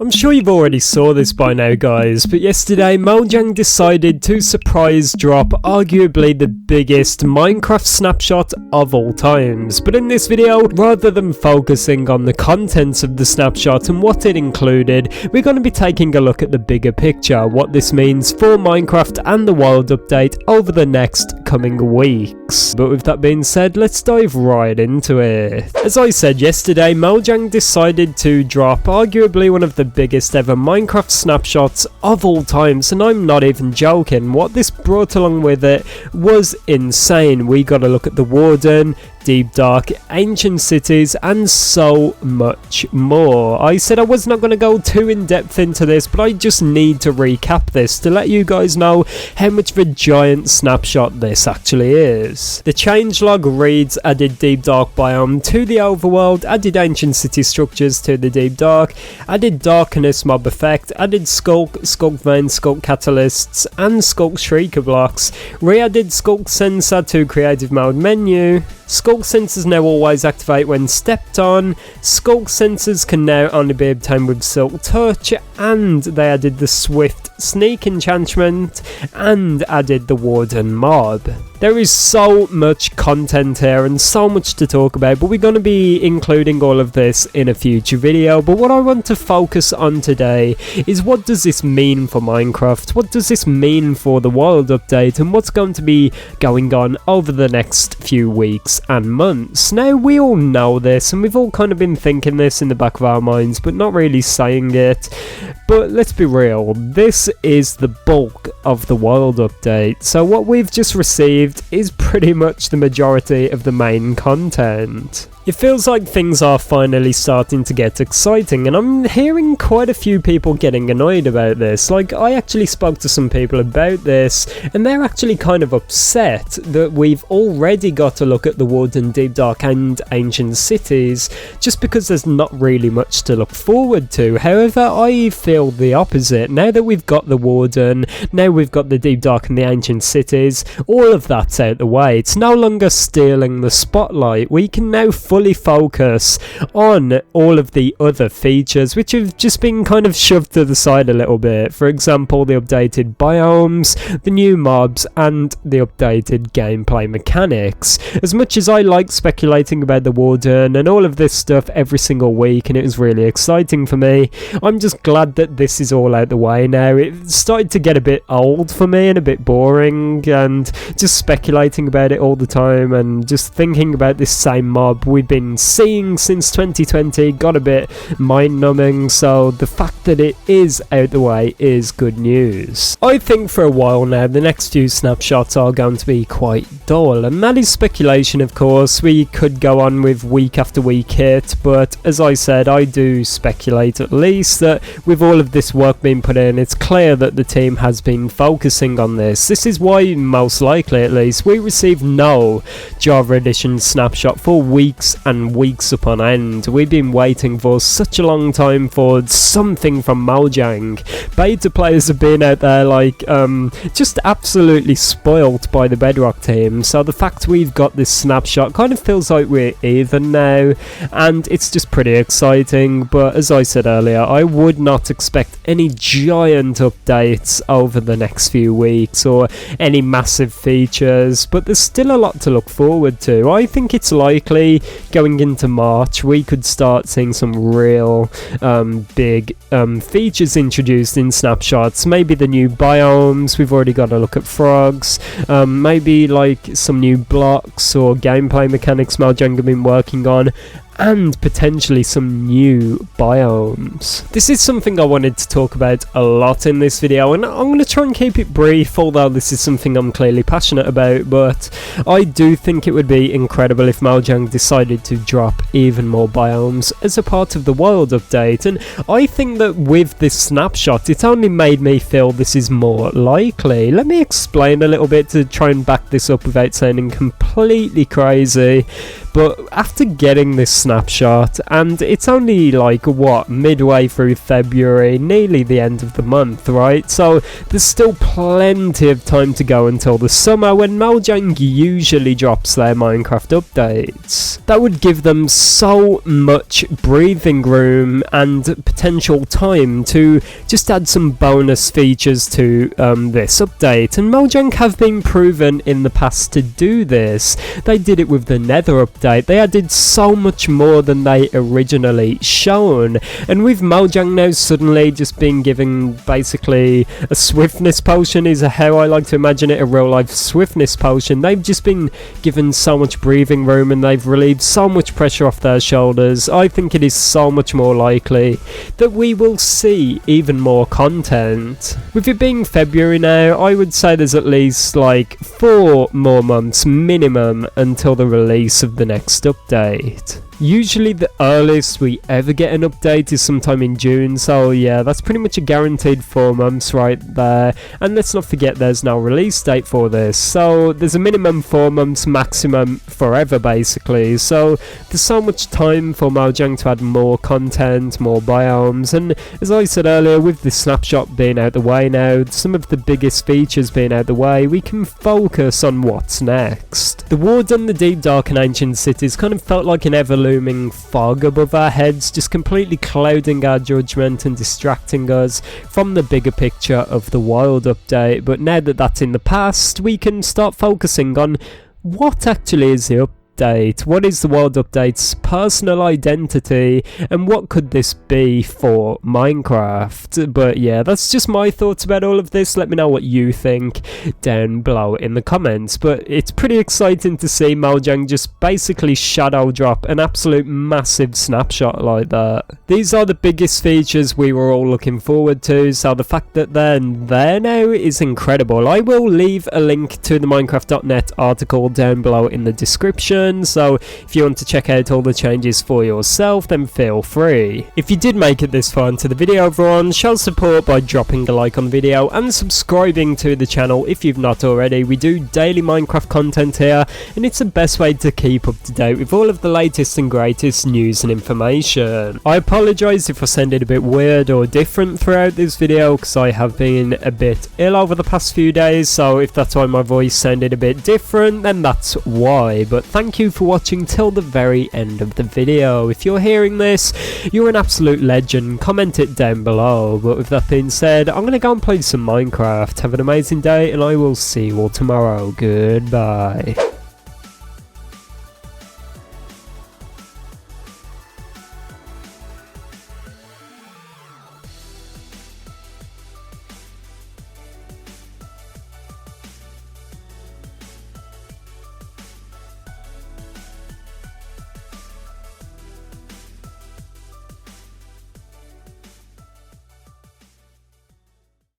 I'm sure you've already saw this by now, guys, but yesterday Mojang decided to surprise drop arguably the biggest Minecraft snapshot of all times. But in this video, rather than focusing on the contents of the snapshot and what it included, we're going to be taking a look at the bigger picture, what this means for Minecraft and the Wild Update over the next coming weeks. But with that being said, let's dive right into it. As I said yesterday, Mojang decided to drop arguably one of the biggest ever Minecraft snapshots of all times, and I'm not even joking. What this brought along with it was insane. We got a look at the Warden, Deep Dark, Ancient Cities, and so much more. I said I was not going to go too in depth into this, but I just need to recap this to let you guys know how much of a giant snapshot this actually is. The changelog reads: added Deep Dark biome to the overworld, added Ancient City structures to the Deep Dark, added Darkness mob effect, added Skulk, Skulk Vein, Skulk catalysts, and Skulk Shrieker blocks, re-added Skulk sensor to creative mode menu. Skulk sensors now always activate when stepped on. Skulk sensors can now only be obtained with Silk Touch, and they added the Swift Sneak enchantment and added the Warden mob. There is so much content here and so much to talk about, but we're going to be including all of this in a future video. But what I want to focus on today is, what does this mean for Minecraft? What does this mean for the Wild Update, and what's going to be going on over the next few weeks and months? Now, we all know this, and we've all kind of been thinking this in the back of our minds, but not really saying it. But let's be real, this is the bulk of the Wild Update. So what we've just received is pretty much the majority of the main content. It feels like things are finally starting to get exciting, and I'm hearing quite a few people getting annoyed about this. Like, I actually spoke to some people about this, and they're actually kind of upset that we've already got to look at the Warden, Deep Dark, and Ancient Cities, just because there's not really much to look forward to. However, I feel the opposite. Now that we've got the Warden, now we've got the Deep Dark and the Ancient Cities, all of that's out the way. It's no longer stealing the spotlight. We can now fully focus on all of the other features which have just been kind of shoved to the side a little bit. For example, the updated biomes, the new mobs, and the updated gameplay mechanics. As much as I like speculating about the Warden and all of this stuff every single week, and it was really exciting for me, I'm just glad that this is all out the way now. It started to get a bit old for me and a bit boring, and just speculating about it all the time and just thinking about this same mob we've been seeing since 2020 got a bit mind-numbing. So the fact that it is out the way is good news. I think for a while now the next few snapshots are going to be quite dull, and that is speculation, of course. We could go on with week after week hit, but as I said, I do speculate at least that with all of this work being put in, it's clear that the team has been focusing on this. This is why, most likely at least, we received no Java Edition snapshot for weeks and weeks upon end. We've been waiting for such a long time for something from Mojang. Beta players have been out there like just absolutely spoilt by the Bedrock team, so the fact we've got this snapshot kind of feels like we're even now, and it's just pretty exciting. But as I said earlier, I would not expect any giant updates over the next few weeks or any massive features, but there's still a lot to look forward to. I think it's likely going into March we could start seeing some real big features introduced in snapshots. Maybe the new biomes, we've already got a look at frogs, maybe like some new blocks or gameplay mechanics Mojang have been working on, and potentially some new biomes. This is something I wanted to talk about a lot in this video, and I'm going to try and keep it brief, although this is something I'm clearly passionate about. But I do think it would be incredible if Mojang decided to drop even more biomes as a part of the Wild Update, and I think that with this snapshot it's only made me feel this is more likely. Let me explain a little bit to try and back this up without sounding completely crazy. But after getting this Snapshot, and it's only like, what, midway through February, nearly the end of the month, right? So there's still plenty of time to go until the summer, when Mojang usually drops their Minecraft updates. That would give them so much breathing room and potential time to just add some bonus features to this update, and Mojang have been proven in the past to do this. They did it with the Nether update. They added so much more than they originally shown, and with Mojang now suddenly just being given basically a swiftness potion, is how I like to imagine it, a real life swiftness potion. They've just been given so much breathing room and they've relieved so much pressure off their shoulders. I think it is so much more likely that we will see even more content. With it being February now, I would say there's at least like 4 more months minimum until the release of the next update. Usually the earliest we ever get an update is sometime in June, so yeah, that's pretty much a guaranteed 4 months right there. And let's not forget there's no release date for this, so there's a minimum 4 months, maximum forever basically. So there's so much time for Mojang to add more content, more biomes, and as I said earlier, with the snapshot being out the way now, some of the biggest features being out the way, we can focus on what's next. The Warden, the Deep, Dark and Ancient Cities kind of felt like an evolution looming fog above our heads, just completely clouding our judgment and distracting us from the bigger picture of the Wild update. But now that that's in the past, we can start focusing on what actually is the update. What is the Wild update's personal identity, and what could this be for Minecraft? But yeah, that's just my thoughts about all of this. Let me know what you think down below in the comments. But it's pretty exciting to see Mojang just basically shadow drop an absolute massive snapshot like that. These are the biggest features we were all looking forward to, so the fact that they're there now is incredible. I will leave a link to the Minecraft.net article down below in the description, so if you want to check out all the changes for yourself, then feel free. If you did make it this far into the video, everyone, show support by dropping a like on the video and subscribing to the channel if you've not already. We do daily Minecraft content here, and it's the best way to keep up to date with all of the latest and greatest news and information. I apologise if I sounded a bit weird or different throughout this video, because I have been a bit ill over the past few days, so if that's why my voice sounded a bit different, then that's why. But thank you for watching till the very end of the video. If you're hearing this, you're an absolute legend. Comment it down below. But with that being said, I'm going to go and play some Minecraft. Have an amazing day, and I will see you all tomorrow. Goodbye.